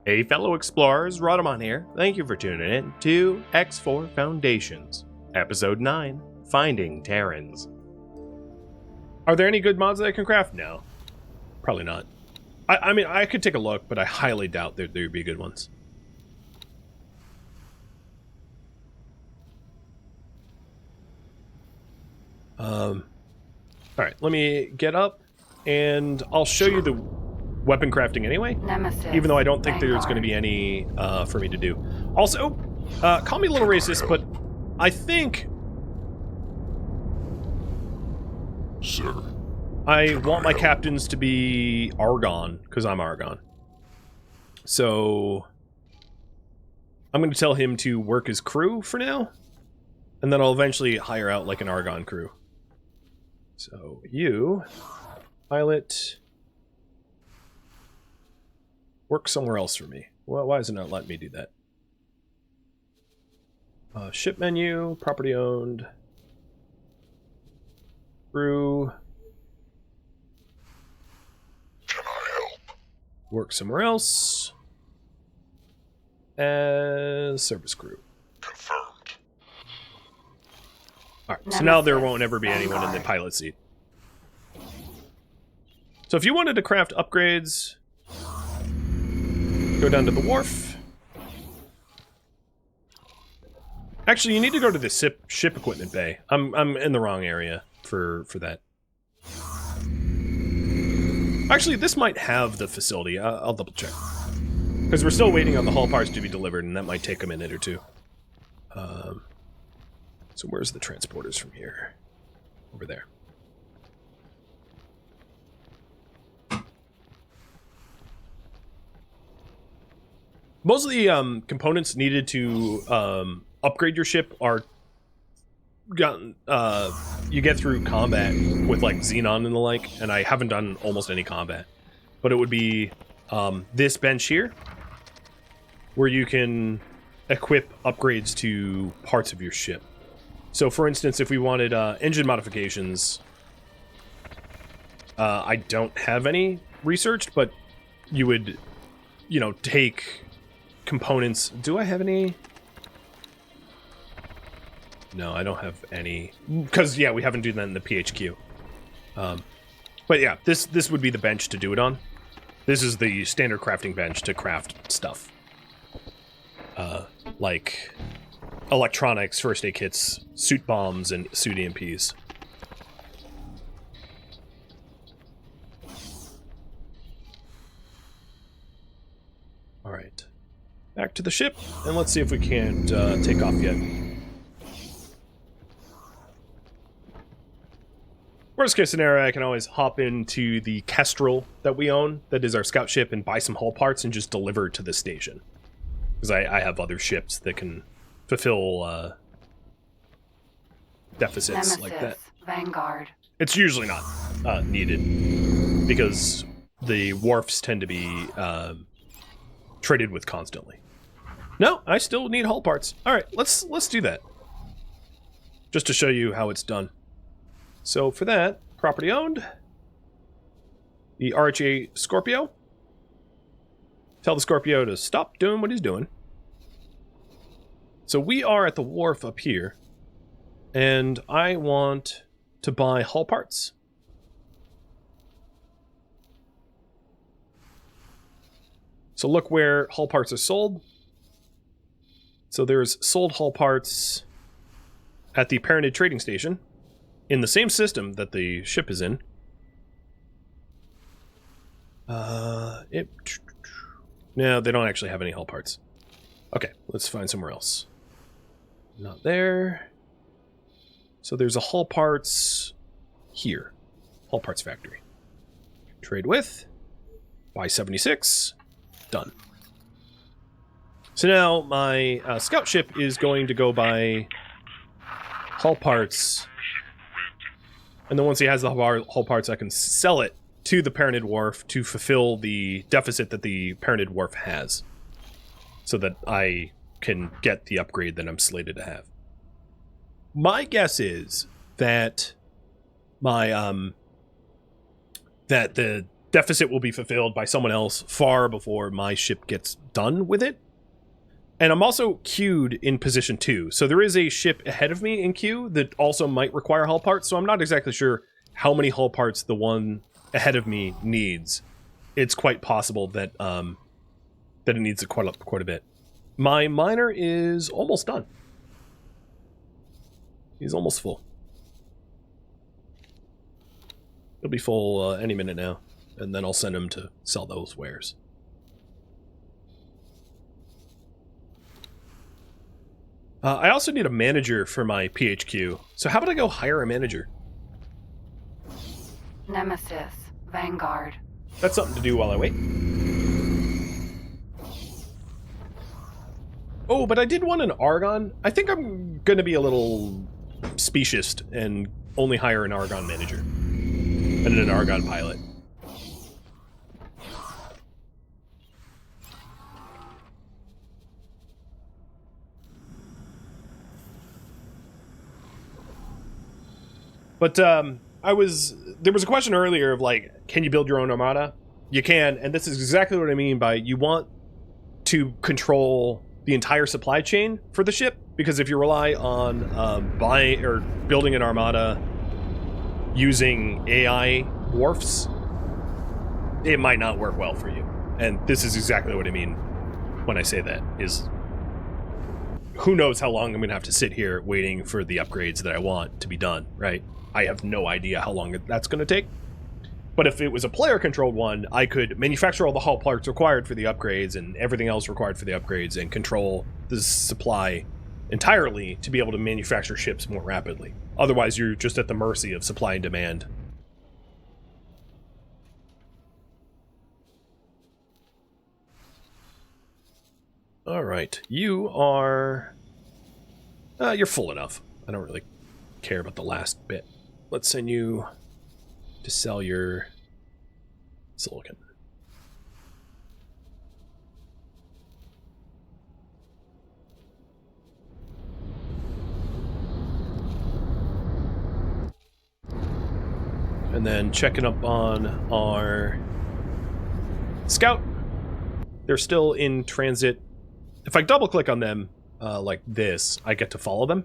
Hey fellow explorers, Rhadamant here. Thank you for tuning in to X4 Foundations, Episode 9, Finding Terrans. Are there any good mods that I can craft? No. Probably not. I mean, I could take a look, but I highly doubt there would be good ones. Alright, let me get up, and I'll show you the weapon crafting anyway, even though I don't think there's going to be any for me to do. Also, call me a little racist, but I think... Sir. I want my captains to be Argon, because I'm Argon. So, I'm going to tell him to work his crew for now, and then I'll eventually hire out like an Argon crew. So, you, pilot, work somewhere else for me. Well, why is it not letting me do that? Ship menu, property owned, crew. Can I help? Work somewhere else. As service crew. Confirmed. Alright, so now there won't ever be anyone in the pilot seat. So if you wanted to craft upgrades, go down to the wharf. Actually, you need to go to the ship equipment bay. I'm in the wrong area for that. Actually, this might have the facility. I'll double check. Because we're still waiting on the hull parts to be delivered, and that might take a minute or two. So where's the transporters from here? Over there. Most of the components needed to upgrade your ship are gotten you get through combat with like Xenon and the like, and I haven't done almost any combat. But it would be this bench here, where you can equip upgrades to parts of your ship. So for instance, if we wanted engine modifications, I don't have any researched, but you would, you know, take components. Do I have any? No, I don't have any. Because, yeah, we haven't done that in the PHQ. But yeah, this would be the bench to do it on. This is the standard crafting bench to craft stuff. Like electronics, first aid kits, suit bombs, and suit EMPs. Alright. Back to the ship, and let's see if we can't take off yet. Worst case scenario, I can always hop into the Kestrel that we own, that is our scout ship, and buy some hull parts and just deliver it to the station. Because I have other ships that can fulfill deficits like that. Vanguard. It's usually not needed, because the wharfs tend to be traded with constantly. No, I still need hull parts. Alright, let's do that. Just to show you how it's done. So for that, property owned, the RHA Scorpio. Tell the Scorpio to stop doing what he's doing. So we are at the wharf up here, and I want to buy hull parts. So look where hull parts are sold. So there's sold hull parts at the Parented Trading Station, in the same system that the ship is in. No, they don't actually have any hull parts. Okay, let's find somewhere else. Not there. So there's a hull parts here. Hull parts factory. Trade with. Buy 76. Done. So now my scout ship is going to go buy hull parts. And then once he has the hull parts, I can sell it to the Parented Wharf to fulfill the deficit that the Parented Wharf has. So that I can get the upgrade that I'm slated to have. My guess is that my that the deficit will be fulfilled by someone else far before my ship gets done with it. And I'm also queued in position 2. So there is a ship ahead of me in queue that also might require hull parts. So I'm not exactly sure how many hull parts the one ahead of me needs. It's quite possible that that it needs quite a bit. My miner is almost done. He's almost full. It'll be full any minute now. And then I'll send him to sell those wares. I also need a manager for my PHQ. So how about I go hire a manager? Nemesis, Vanguard. That's something to do while I wait. Oh, but I did want an Argon. I think I'm going to be a little specious and only hire an Argon manager and an Argon pilot. But there was a question earlier of like, can you build your own armada? You can, and this is exactly what I mean by you want to control the entire supply chain for the ship, because if you rely on buying or building an armada using AI wharfs, it might not work well for you. And this is exactly what I mean when I say that, is who knows how long I'm going to have to sit here waiting for the upgrades that I want to be done, right? I have no idea how long that's going to take. But if it was a player-controlled one, I could manufacture all the hull parts required for the upgrades and everything else required for the upgrades and control the supply entirely to be able to manufacture ships more rapidly. Otherwise, you're just at the mercy of supply and demand. All right, you are... you're full enough. I don't really care about the last bit. Let's send you to sell your silicon. And then checking up on our scout. They're still in transit. If I double click on them like this, I get to follow them.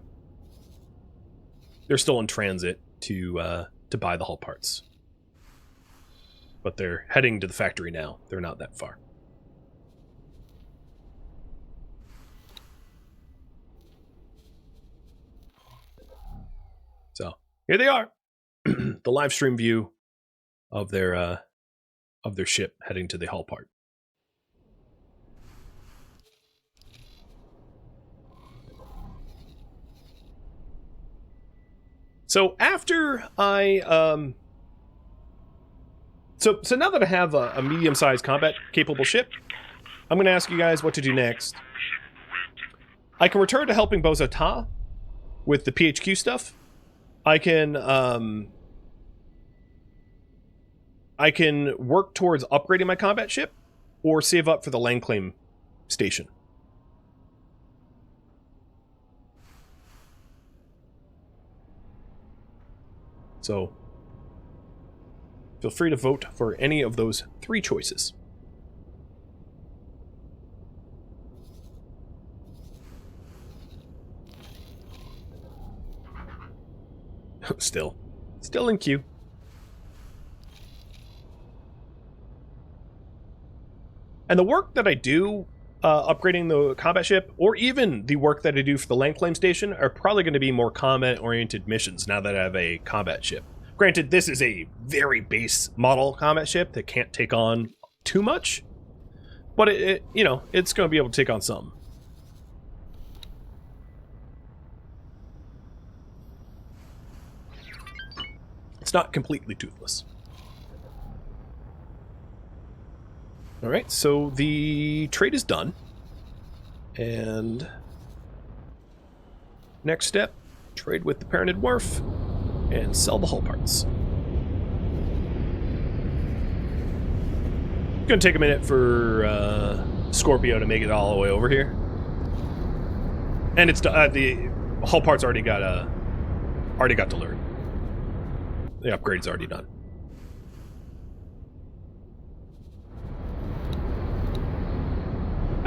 They're still in transit to buy the hull parts. But they're heading to the factory now. They're not that far. So here they are. The live stream view of their ship heading to the hull part. So after I, so now that I have a medium-sized combat-capable ship, I'm going to ask you guys what to do next. I can return to helping Bozo Ta with the PHQ stuff. I can work towards upgrading my combat ship, or save up for the land claim station. So, feel free to vote for any of those 3 choices. Still in queue. And the work that I do upgrading the combat ship, or even the work that I do for the land claim station, are probably going to be more combat-oriented missions now that I have a combat ship. Granted, this is a very base model combat ship that can't take on too much, but it you know, it's going to be able to take on some. It's not completely toothless. Alright, so the trade is done. And next step, trade with the Paranid Wharf and sell the hull parts. Gonna take a minute for Scorpio to make it all the way over here. And it's the hull parts already got delivered. The upgrade's already done.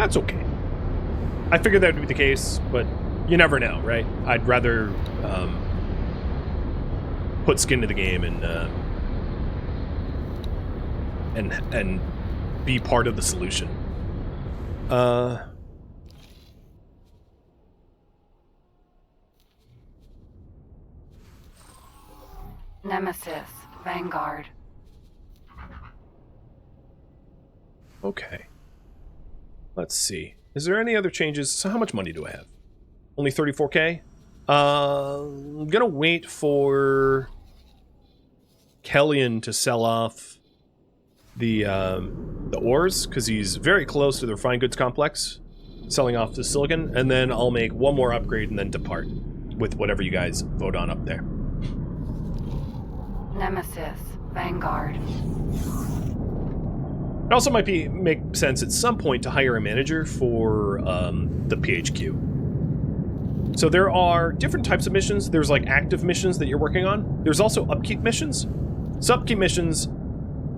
That's okay. I figured that would be the case, but you never know, right? I'd rather put skin to the game and be part of the solution. Nemesis, Vanguard. Okay. Let's see. Is there any other changes? So how much money do I have? Only 34k? I'm gonna wait for Kellyan to sell off the ores, because he's very close to the refined goods complex, selling off the silicon, and then I'll make one more upgrade and then depart with whatever you guys vote on up there. Nemesis, Vanguard. It also might make sense at some point to hire a manager for the PHQ. So there are different types of missions. There's like active missions that you're working on. There's also upkeep missions. So upkeep missions,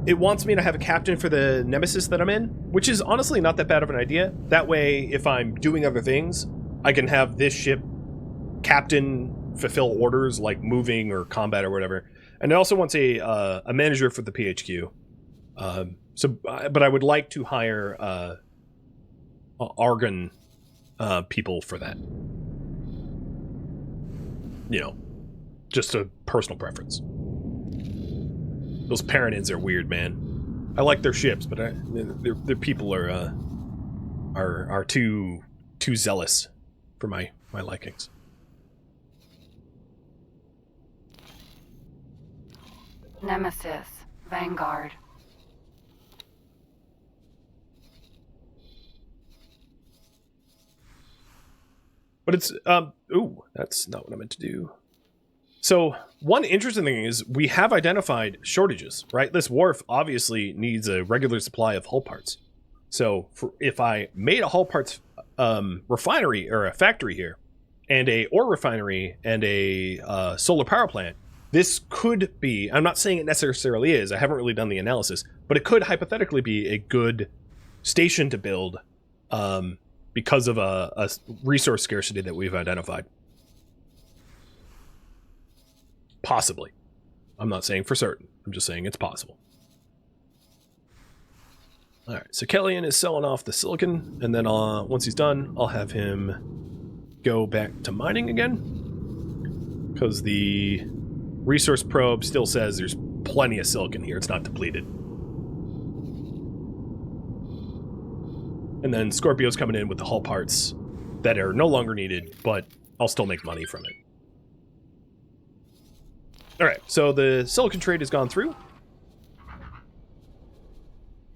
it wants me to have a captain for the Nemesis that I'm in, which is honestly not that bad of an idea. That way, if I'm doing other things, I can have this ship captain fulfill orders like moving or combat or whatever. And it also wants a manager for the PHQ. But I would like to hire Argon people for that. You know, just a personal preference. Those Terrans are weird, man. I like their ships, but their people are too zealous for my likings. Nemesis, Vanguard. But it's, ooh, that's not what I meant to do. So, one interesting thing is we have identified shortages, right? This wharf obviously needs a regular supply of hull parts. So, if I made a hull parts refinery, or a factory here, and a ore refinery, and a solar power plant, this could be, I'm not saying it necessarily is, I haven't really done the analysis, but it could hypothetically be a good station to build, because of a resource scarcity that we've identified. Possibly. I'm not saying for certain. I'm just saying it's possible. Alright, so Kellyan is selling off the silicon, and then once he's done, I'll have him go back to mining again. Because the resource probe still says there's plenty of silicon here. It's not depleted. And then Scorpio's coming in with the hull parts that are no longer needed, but I'll still make money from it. Alright, so the silicon trade has gone through.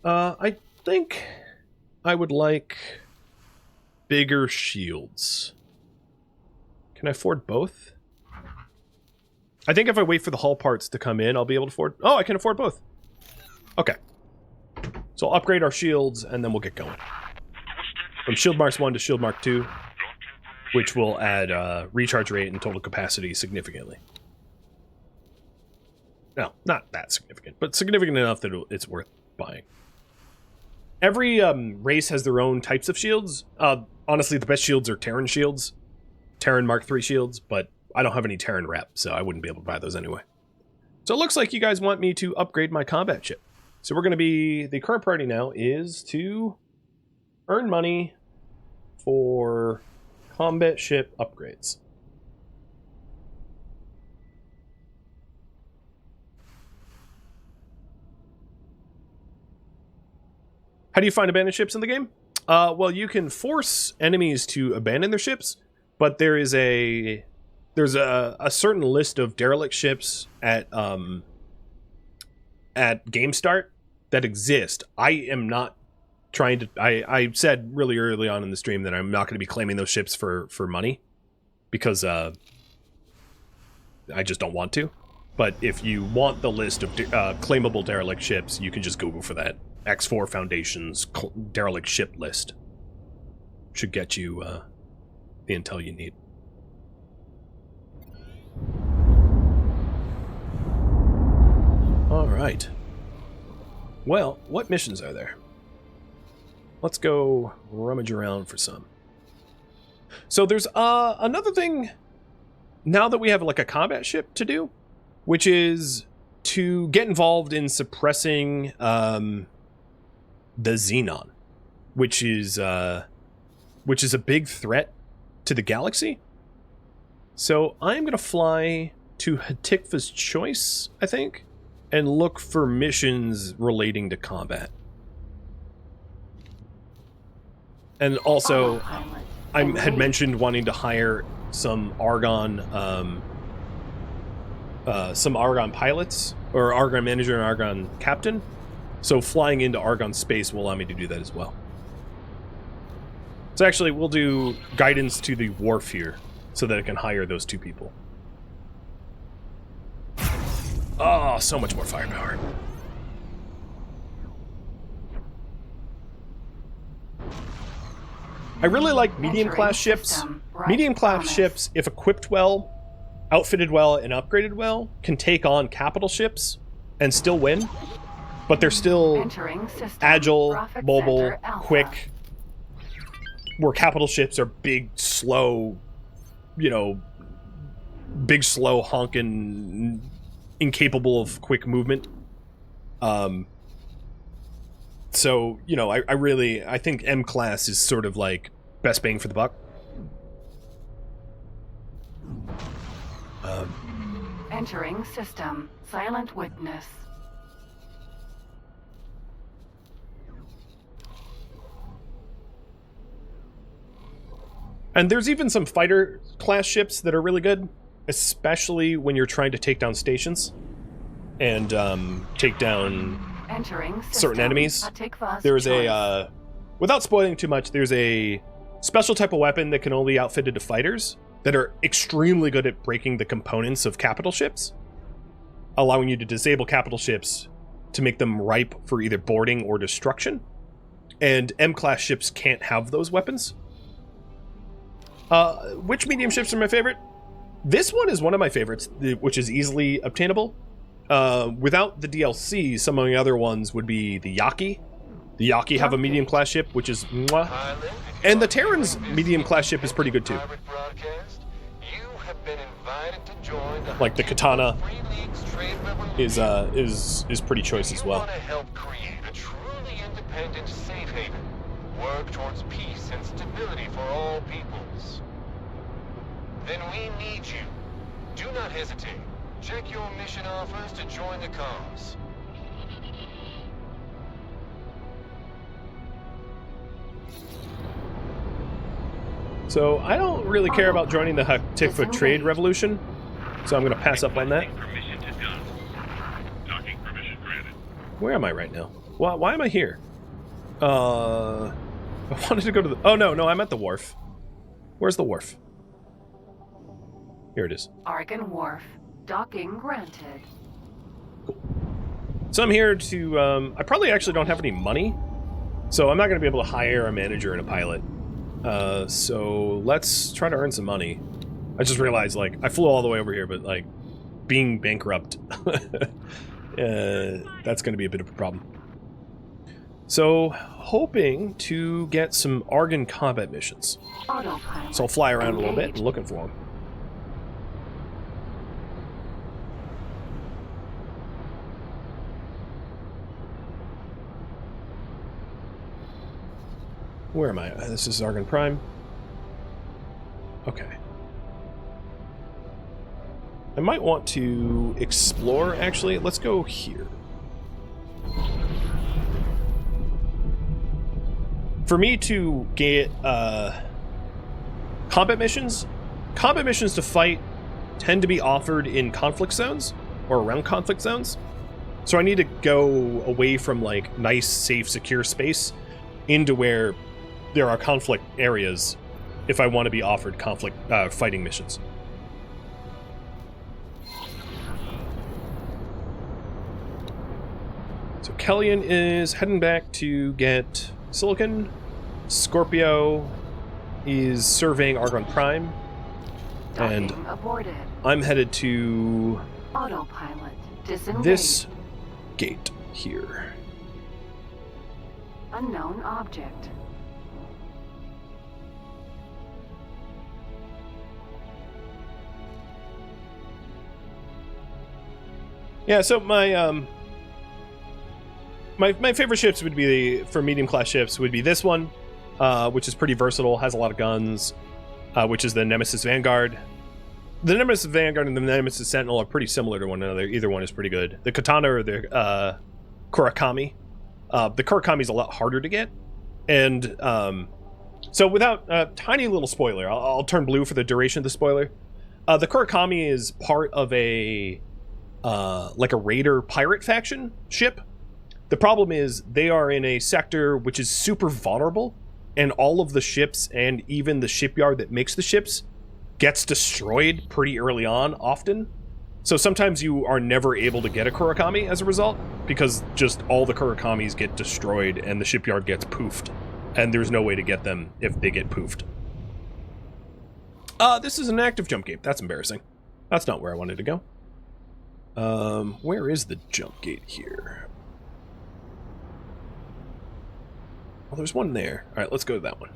I think I would like bigger shields. Can I afford both? I think if I wait for the hull parts to come in, I'll be able to afford... Oh, I can afford both. Okay. So I'll upgrade our shields, and then we'll get going. From Shield Marks 1 to Shield Mark 2, which will add recharge rate and total capacity significantly. No, not that significant, but significant enough that it's worth buying. Every race has their own types of shields. Honestly, the best shields are Terran shields. Terran Mark 3 shields, but I don't have any Terran rep, so I wouldn't be able to buy those anyway. So it looks like you guys want me to upgrade my combat ship. So we're going to be... The current priority now is to earn money for combat ship upgrades. How do you find abandoned ships in the game? Well, you can force enemies to abandon their ships, but there's a certain list of derelict ships at game start that exist. I am not trying to... I said really early on in the stream that I'm not going to be claiming those ships for money, because I just don't want to. But if you want the list of claimable derelict ships, you can just Google for that. X4 Foundation's derelict ship list. Should get you the intel you need. Alright. Well, what missions are there? let's go rummage around for some. So there's another thing now that we have like a combat ship to do, which is to get involved in suppressing the Xenon, which is a big threat to the galaxy. So I'm going to fly to Hatikva's Choice, I think, and look for missions relating to combat. And also, I had mentioned wanting to hire some Argon pilots, or Argon manager and Argon captain. So flying into Argon space will allow me to do that as well. So actually, we'll do guidance to the wharf here, so that I can hire those two people. Oh, so much more firepower. I really like medium-class ships. Medium-class ships, if equipped well, outfitted well, and upgraded well, can take on capital ships and still win. But they're still agile, mobile, quick, where capital ships are big, slow, big, slow, honking, incapable of quick movement. So, I think M-class is sort of like best bang for the buck. Entering system. Silent witness. And there's even some fighter class ships that are really good, especially when you're trying to take down stations and take down certain enemies. There's a, without spoiling too much, there's a special type of weapon that can only be outfitted to fighters that are extremely good at breaking the components of capital ships, allowing you to disable capital ships to make them ripe for either boarding or destruction. And M-class ships can't have those weapons. Which medium ships are my favorite? This one is one of my favorites, which is easily obtainable. Without the DLC, some of the other ones would be the Yaki. The Yaki have a medium class ship, which is mwah. And the Terrans medium class ship is pretty good too. Like the Katana is pretty choice as well. Work towards peace and stability for all peoples. Then we need you. Do not hesitate. Check your mission offers to join the cause. So I don't really care about joining the Hatikva trade revolution, so I'm going to pass up on that. Where am I right now? Why am I here? I wanted to go to the... Oh, no, I'm at the wharf. Where's the wharf? Here it is. Argon Wharf. Docking granted. Cool. So I'm here to... I probably actually don't have any money, so I'm not going to be able to hire a manager and a pilot. So let's try to earn some money. I just realized, I flew all the way over here, but, being bankrupt, that's going to be a bit of a problem. So, hoping to get some Argon combat missions. So I'll fly around a little bit and looking for them. Where am I? This is Argon Prime. Okay. I might want to explore, actually. Let's go here. For me to get combat missions to fight tend to be offered in conflict zones or around conflict zones. So I need to go away from nice, safe, secure space into where there are conflict areas if I want to be offered conflict fighting missions. So Kellyan is heading back to get Silicon. Scorpio is surveying Argon Prime. And I'm headed to autopilot disengaged. This gate here. Unknown object. Yeah, so my my favorite ships would be for medium class ships would be this one, which is pretty versatile, has a lot of guns, which is the Nemesis Vanguard. The Nemesis Vanguard and the Nemesis Sentinel are pretty similar to one another. Either one is pretty good. The Katana or the Kurakami. The Kurakami is a lot harder to get, and so without tiny little spoiler, I'll turn blue for the duration of the spoiler. The Kurakami is part of a like a raider pirate faction ship. The problem is they are in a sector which is super vulnerable, and all of the ships and even the shipyard that makes the ships gets destroyed pretty early on, often. So sometimes you are never able to get a Kurakami as a result, because just all the Kurakamis get destroyed and the shipyard gets poofed, and there's no way to get them if they get poofed. This is an active jump gate. That's embarrassing. That's not where I wanted to go. Where is the jump gate here? Well, there's one there. All right, let's go to that one.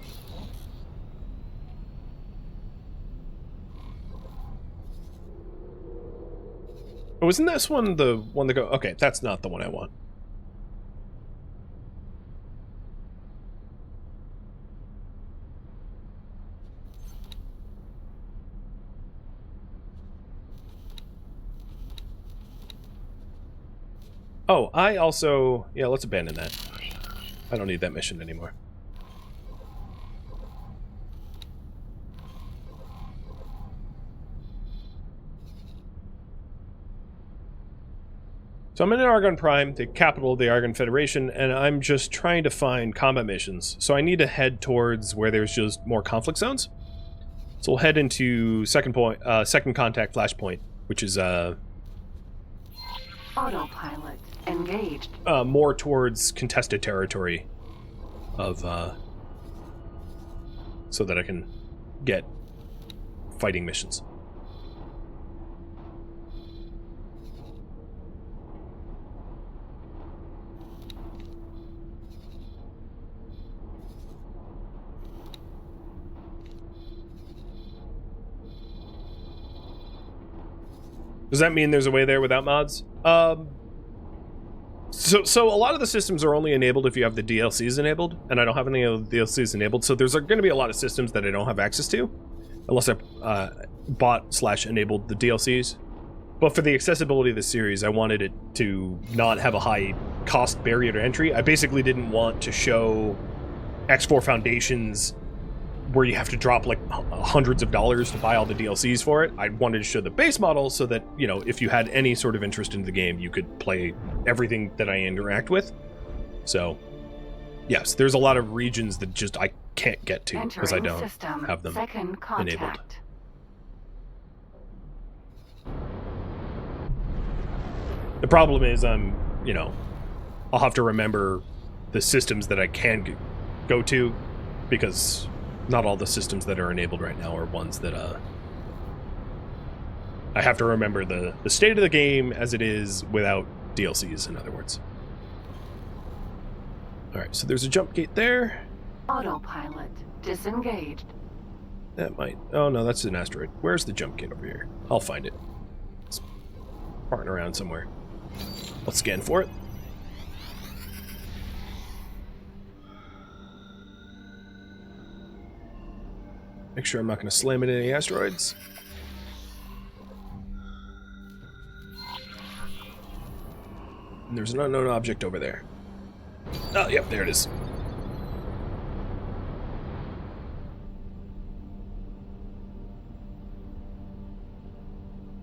Oh, isn't this one the one that go? Okay, that's not the one I want. Oh, I also... Yeah, let's abandon that. I don't need that mission anymore. So I'm in Argon Prime, the capital of the Argon Federation, and I'm just trying to find combat missions. So I need to head towards where there's just more conflict zones. So we'll head into second contact flashpoint, which is Autopilot engaged. More towards contested territory of so that I can get fighting missions. Does that mean there's a way there without mods? So a lot of the systems are only enabled if you have the DLCs enabled, and I don't have any of the DLCs enabled, so there's going to be a lot of systems that I don't have access to, unless I bought/enabled the DLCs. But for the accessibility of the series, I wanted it to not have a high cost barrier to entry. I basically didn't want to show X4 Foundations where you have to drop like hundreds of dollars to buy all the DLCs for it. I wanted to show the base model so that, you know, if you had any sort of interest in the game, you could play everything that I interact with. So, yes, there's a lot of regions that just I can't get to because I don't have them enabled. The problem is I'll have to remember the systems that I can go to, because not all the systems that are enabled right now are ones that I have to remember the state of the game as it is without DLCs, in other words. Alright, so there's a jump gate there. Autopilot disengaged. That might... Oh no, that's an asteroid. Where's the jump gate over here? I'll find it. It's farting around somewhere. Let's scan for it. Make sure I'm not going to slam into any asteroids. And there's an unknown object over there. Oh, yep, there it is.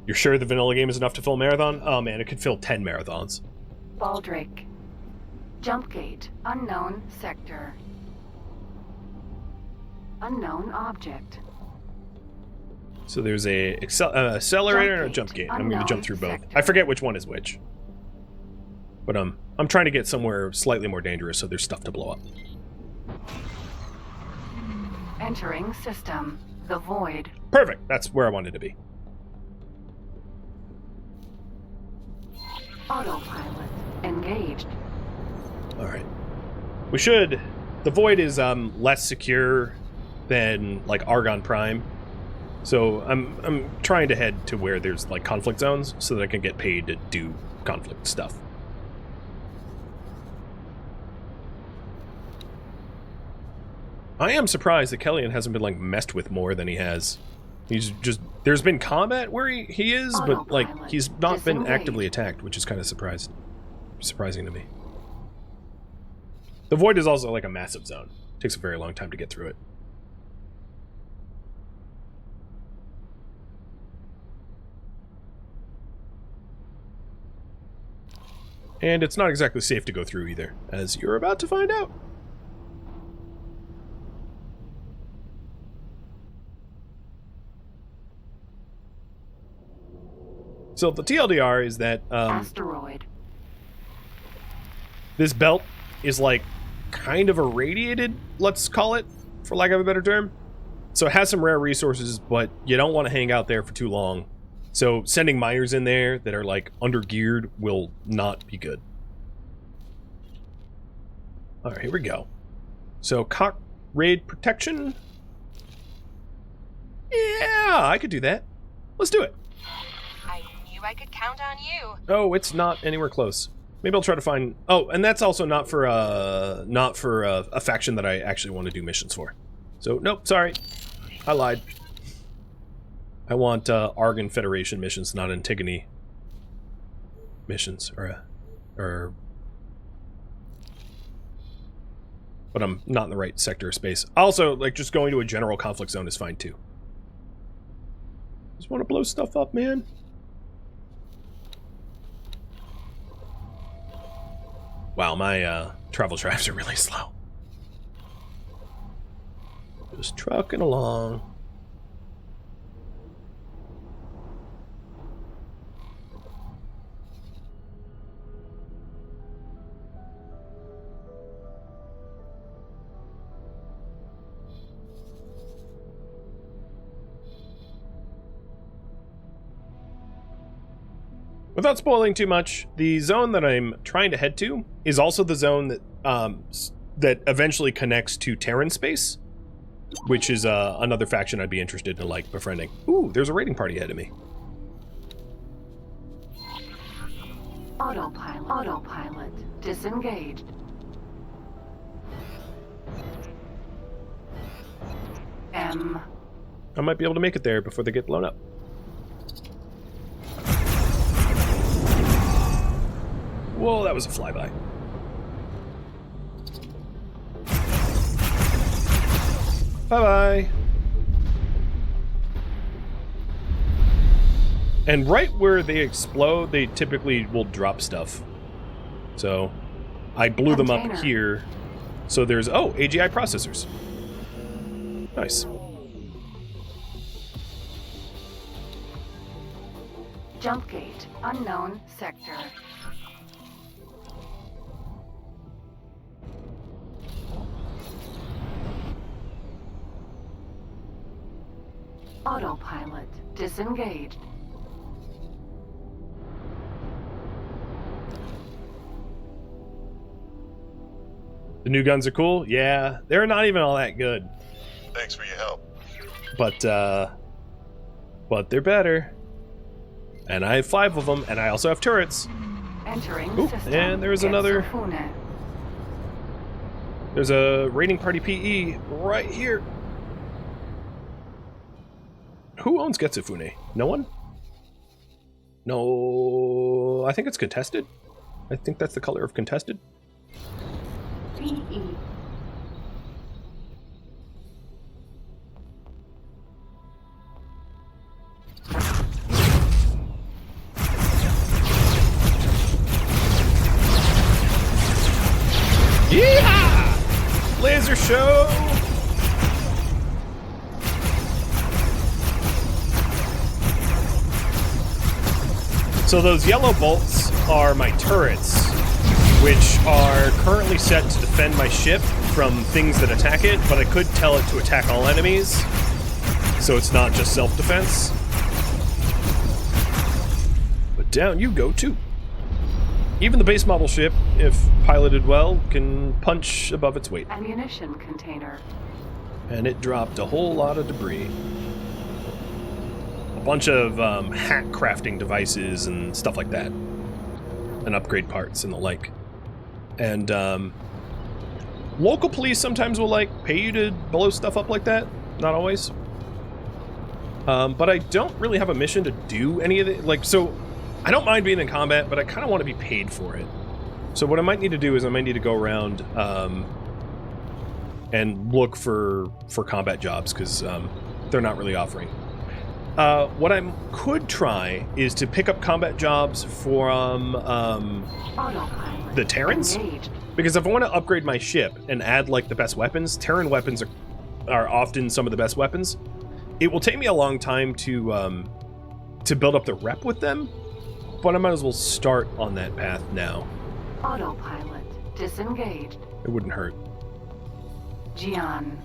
You're sure the vanilla game is enough to fill a marathon? Oh man, it could fill 10 marathons. Baldrake. Jump gate. Unknown sector. Unknown object. So there's a accelerator and a jump gate. I'm going to jump through both. I forget which one is which. But I'm trying to get somewhere slightly more dangerous so there's stuff to blow up. Entering system. The void. Perfect. That's where I wanted to be. Autopilot engaged. All right. We should. The Void is less secure than like Argon Prime, so I'm trying to head to where there's like conflict zones so that I can get paid to do conflict stuff. I am surprised that Kellyan hasn't been like messed with more than he has. He's just, there's been combat where he is, but like he's not been actively attacked, which is kind of surprising to me. The Void is also like a massive zone. It takes a very long time to get through it. And it's not exactly safe to go through either, as you're about to find out. So the TLDR is that asteroid. This belt is like kind of irradiated, let's call it, for lack of a better term. So it has some rare resources, but you don't want to hang out there for too long. So sending miners in there that are like under-geared will not be good. Alright, here we go. So cock raid protection. Yeah, I could do that. Let's do it. I knew I could count on you. Oh, it's not anywhere close. Maybe I'll try to find... Oh, and that's also not for a faction that I actually want to do missions for. So, nope, sorry. I lied. I want Argon Federation missions, not Antigone missions, or... But I'm not in the right sector of space. Also, like, just going to a general conflict zone is fine, too. Just want to blow stuff up, man. Wow, my travel drives are really slow. Just trucking along. Without spoiling too much, the zone that I'm trying to head to is also the zone that that eventually connects to Terran space, which is another faction I'd be interested in like befriending. Ooh, there's a raiding party ahead of me. Autopilot disengaged. I might be able to make it there before they get blown up. Whoa, that was a flyby. Bye-bye. And right where they explode, they typically will drop stuff. So, I blew them up here. So there's, oh, AGI processors. Nice. Jump gate, unknown sector. Autopilot disengaged. The new guns are cool? Yeah, they're not even all that good. Thanks for your help. But they're better. And I have 5 of them, and I also have turrets. Entering Ooh, system. and there's another. Getsufune. There's a raiding party PE right here. Who owns Getsufune? No one? No, I think it's contested. I think that's the color of contested. PE. Yeehaw! Laser show! So those yellow bolts are my turrets, which are currently set to defend my ship from things that attack it, but I could tell it to attack all enemies, so it's not just self-defense. But down you go too. Even the base model ship, if piloted well, can punch above its weight. Ammunition container. And it dropped a whole lot of debris. A bunch of hack crafting devices and stuff like that. And upgrade parts and the like. And local police sometimes will like pay you to blow stuff up like that. Not always. But I don't really have a mission to do any of it. Like, so I don't mind being in combat, but I kind of want to be paid for it. So what I might need to do is I might need to go around and look for combat jobs, because they're not really offering. What I could try is to pick up combat jobs from Autopilot. the Terrans. Engaged. Because if I want to upgrade my ship and add like the best weapons, Terran weapons are often some of the best weapons. It will take me a long time to build up the rep with them, but I might as well start on that path now. Autopilot. Disengaged. It wouldn't hurt. Gian.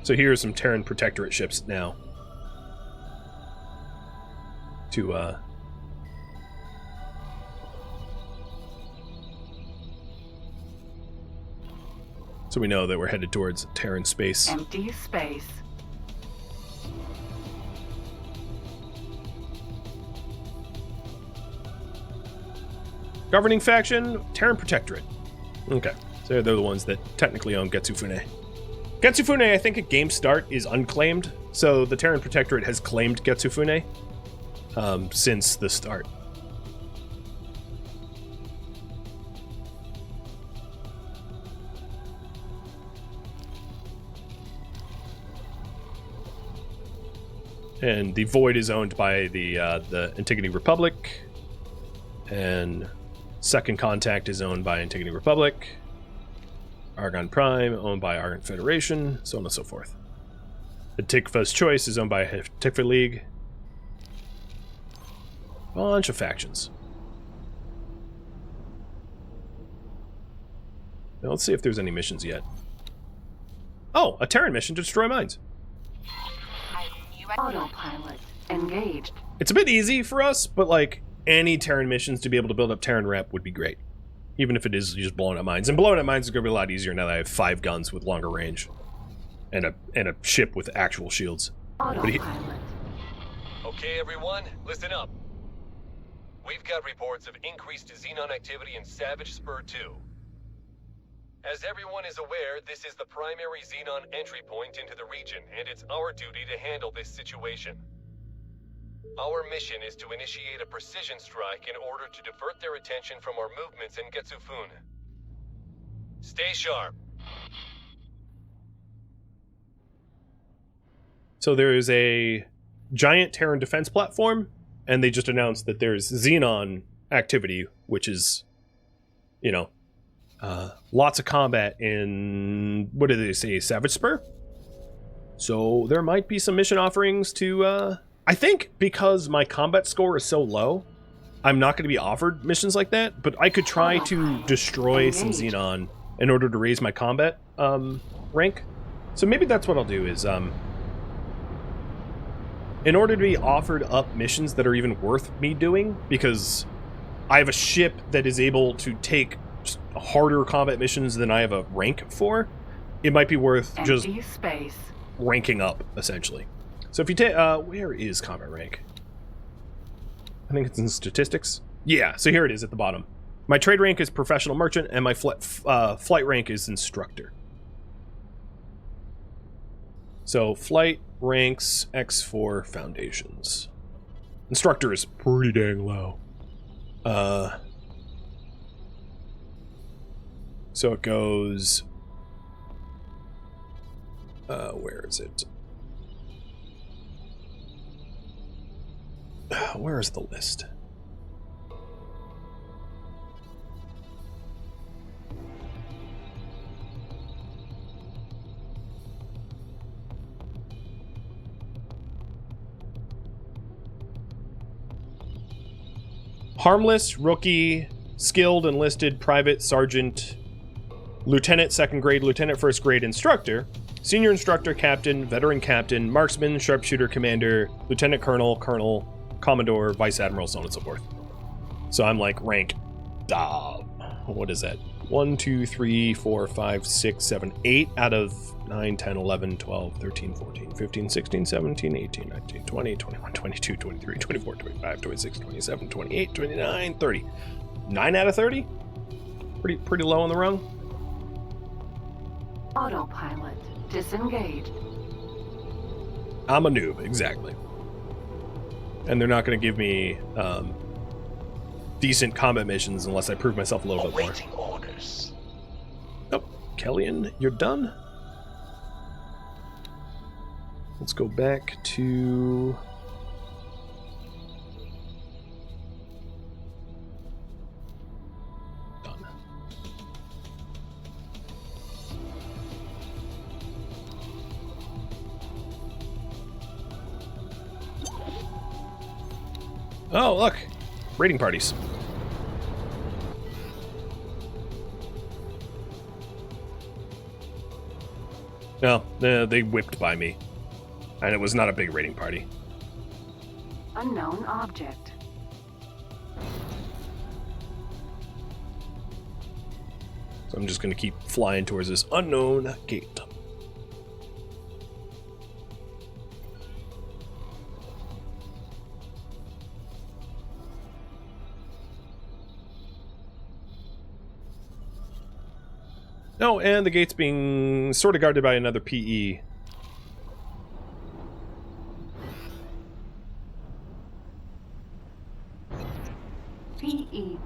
So here are some Terran Protectorate ships now. So we know that we're headed towards Terran space. Empty space. Governing faction, Terran Protectorate. Okay, so they're the ones that technically own Getsufune. Getsufune, I think at game start, is unclaimed, so the Terran Protectorate has claimed Getsufune since the start. And the Void is owned by the Antigone Republic, and Second Contact is owned by Antigone Republic, Argon Prime owned by Argon Federation, so on and so forth. The Tikva's Choice is owned by Tikva League. Bunch of factions. Now let's see if there's any missions yet. Oh, a Terran mission to destroy mines. Autopilot. Engaged. It's a bit easy for us, but like any Terran missions to be able to build up Terran rep would be great. Even if it is just blowing up mines. And blowing up mines is going to be a lot easier now that I have 5 guns with longer range. And a ship with actual shields. Autopilot. Okay, everyone, listen up. We've got reports of increased Xenon activity in Savage Spur 2. As everyone is aware, this is the primary Xenon entry point into the region, and it's our duty to handle this situation. Our mission is to initiate a precision strike in order to divert their attention from our movements in Getsufune. Stay sharp. So there is a giant Terran defense platform, and they just announced that there's Xenon activity, which is, you know, lots of combat in, what did they say, Savage Spur? So there might be some mission offerings to, I think because my combat score is so low, I'm not going to be offered missions like that, but I could try to destroy some Xenon in order to raise my combat rank. So maybe that's what I'll do is, in order to be offered up missions that are even worth me doing, because I have a ship that is able to take harder combat missions than I have a rank for, it might be worth just space. Ranking up, essentially. So if you take, where is combat rank? I think it's in statistics. Yeah, so here it is at the bottom. My trade rank is professional merchant, and my flight rank is instructor. So flight ranks X4 foundations. Instructor is pretty dang low. So it goes, where is it? Where is the list? Harmless, rookie, skilled, enlisted, private, sergeant, lieutenant, second grade, lieutenant, first grade, instructor, senior instructor, captain, veteran captain, marksman, sharpshooter, commander, lieutenant colonel, colonel, commodore, vice admiral, so on and so forth. So I'm like rank, what is that? 1, 2, 3, 4, 5, 6, 7, 8 out of 9, 10, 11, 12, 13, 14, 15, 16, 17, 18, 19, 20, 21, 22, 23, 24, 25, 26, 27, 28, 29, 30. 9 out of 30? Pretty low on the rung. Autopilot disengaged. I'm a noob, exactly. And they're not going to give me decent combat missions unless I prove myself a little bit more. Awaiting orders. Oh, Kellyan, you're done. Let's go back to... Done. Oh, look! Raiding parties. No, they whipped by me. And it was not a big raiding party. Unknown object. So I'm just going to keep flying towards this unknown gate. No, and the gate's being sort of guarded by another PE. PE.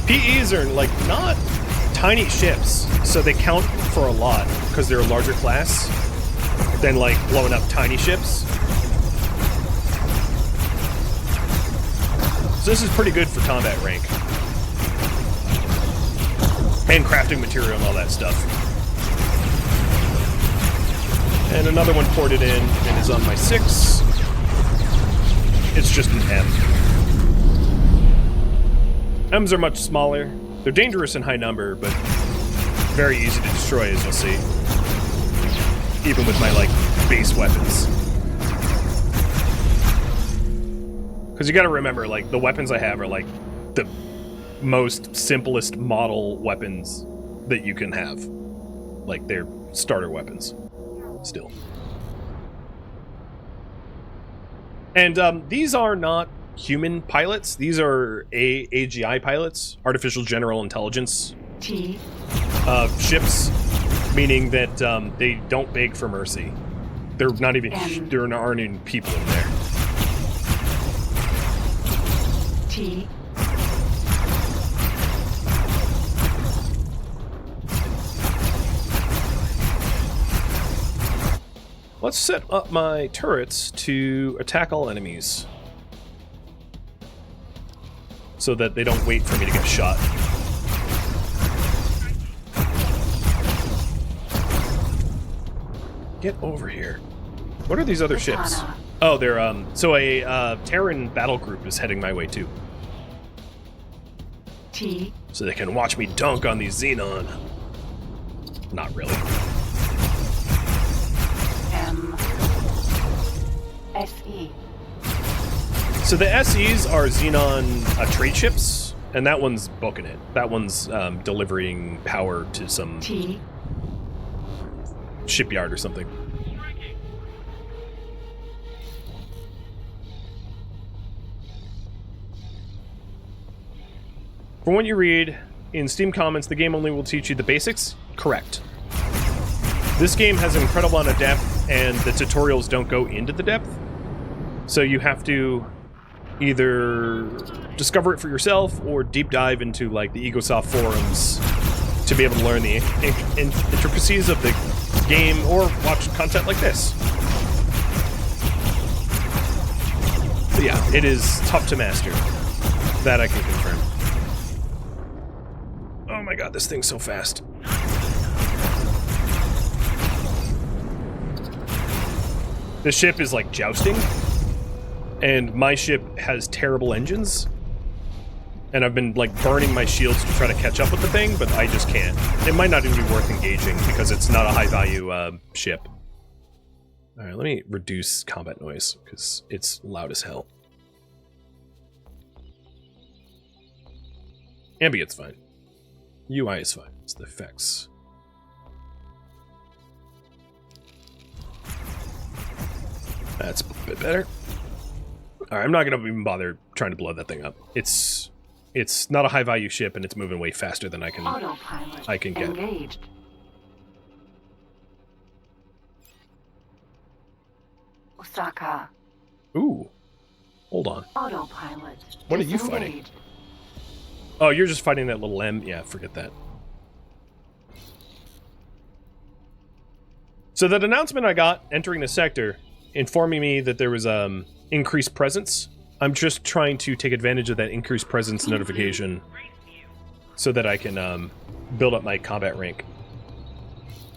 PEs are like not tiny ships, so they count for a lot because they're a larger class than like blowing up tiny ships. So this is pretty good for combat rank. And crafting material and all that stuff. And another one ported in and is on my 6. It's just an M. M's are much smaller. They're dangerous in high number, but very easy to destroy, as you'll see. Even with my, like, base weapons. Because you gotta remember, like, the weapons I have are, like, the most simplest model weapons that you can have. Like, they're starter weapons. Still. And, these are not human pilots. These are AGI pilots, Artificial General Intelligence ships, meaning that they don't beg for mercy. They're not even, there aren't even people in there. Let's set up my turrets to attack all enemies, so that they don't wait for me to get shot. Get over here. What are these other ships? Oh, they're, so a Terran battle group is heading my way too. So they can watch me dunk on these Xenon. Not really. SE. So the SEs are Xenon trade ships, and that one's booking it. That one's delivering power to some shipyard or something. From what you read in Steam comments, the game only will teach you the basics. Correct. This game has an incredible amount of depth, and the tutorials don't go into the depth. So you have to either discover it for yourself or deep dive into like the EgoSoft forums to be able to learn the intricacies of the game, or watch content like this. But yeah, it is tough to master. That I can confirm. Oh my god, this thing's so fast. The ship is like jousting, and my ship has terrible engines. And I've been, like, burning my shields to try to catch up with the thing, but I just can't. It might not even be worth engaging, because it's not a high-value, ship. Alright, let me reduce combat noise, because it's loud as hell. Ambient's fine. UI is fine. It's the effects. That's a bit better. Alright, I'm not gonna even bother trying to blow that thing up. It's not a high-value ship, and it's moving way faster than I can get. Engaged. Osaka. Ooh. Hold on. Autopilot. What are you fighting? Oh, you're just fighting that little M? Yeah, forget that. So that announcement I got entering the sector, informing me that there was increased presence, I'm just trying to take advantage of that increased presence notification so that I can build up my combat rank.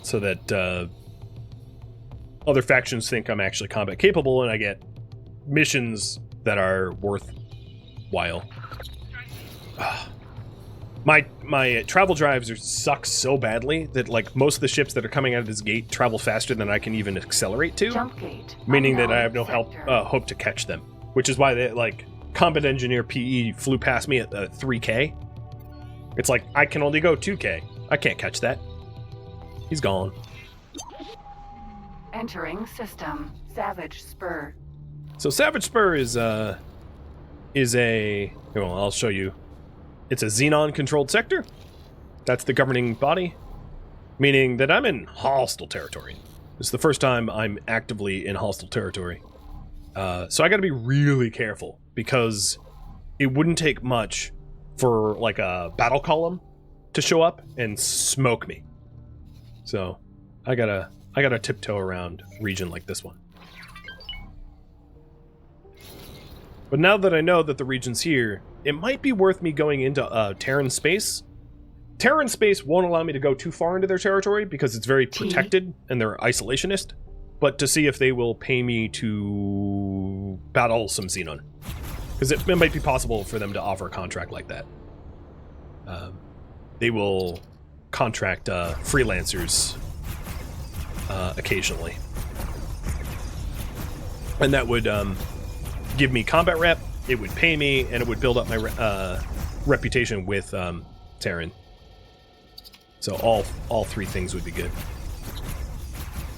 So that other factions think I'm actually combat capable and I get missions that are worthwhile. My travel drives suck so badly that, like, most of the ships that are coming out of this gate travel faster than I can even accelerate to, Jump gate. meaning that I have no hope to catch them. Which is why, like, Combat Engineer PE flew past me at 3K. It's like, I can only go 2K. I can't catch that. He's gone. Entering system. Savage Spur. So Savage Spur is a... Well, I'll show you. It's a Xenon-controlled sector. That's the governing body. Meaning that I'm in hostile territory. This is the first time I'm actively in hostile territory. So I gotta be really careful, because it wouldn't take much for, like, a battle column to show up and smoke me. So I gotta tiptoe around a region like this one. But now that I know that the region's here, it might be worth me going into Terran space. Terran space won't allow me to go too far into their territory because it's very protected and they're isolationist. But to see if they will pay me to battle some Xenon. Because it might be possible for them to offer a contract like that. They will contract freelancers occasionally. And that would give me combat rep, it would pay me, and it would build up my reputation with Terran. So all three things would be good.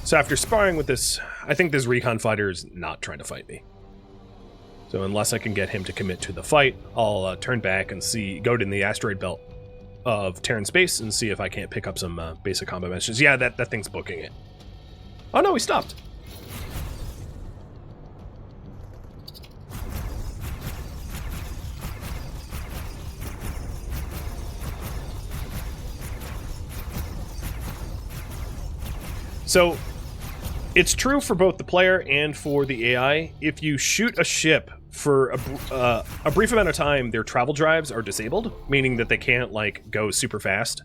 So after sparring with this, I think this recon fighter is not trying to fight me. So unless I can get him to commit to the fight, I'll turn back and go to the asteroid belt of Terran space and see if I can't pick up some basic combat missions. Yeah, that thing's booking it. Oh no, he stopped. So, it's true for both the player and for the AI. If you shoot a ship for a brief amount of time, their travel drives are disabled, meaning that they can't, like, go super fast.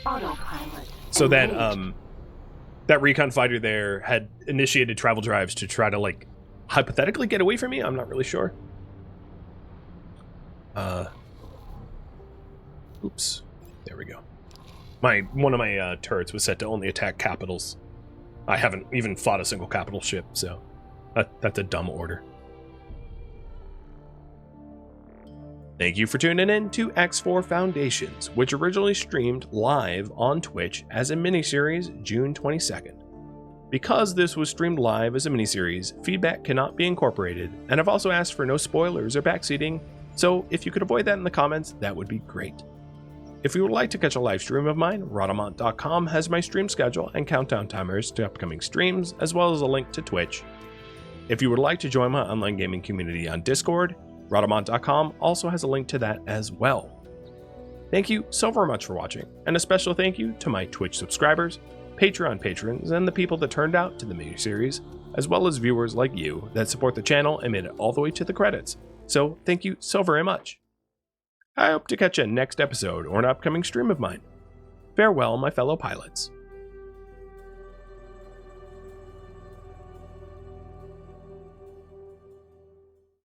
Autopilot. So that recon fighter there had initiated travel drives to try to, like, hypothetically get away from me. I'm not really sure. Oops. There we go. One of my turrets was set to only attack capitals. I haven't even fought a single capital ship, so that's a dumb order. Thank you for tuning in to X4 Foundations, which originally streamed live on Twitch as a miniseries June 22nd. Because this was streamed live as a miniseries, feedback cannot be incorporated, and I've also asked for no spoilers or backseating, so if you could avoid that in the comments, that would be great. If you would like to catch a live stream of mine, Rhadamant.com has my stream schedule and countdown timers to upcoming streams, as well as a link to Twitch. If you would like to join my online gaming community on Discord, Rhadamant.com also has a link to that as well. Thank you so very much for watching, and a special thank you to my Twitch subscribers, Patreon patrons, and the people that turned out to the miniseries, as well as viewers like you that support the channel and made it all the way to the credits. So thank you so very much. I hope to catch you next episode or an upcoming stream of mine. Farewell, my fellow pilots.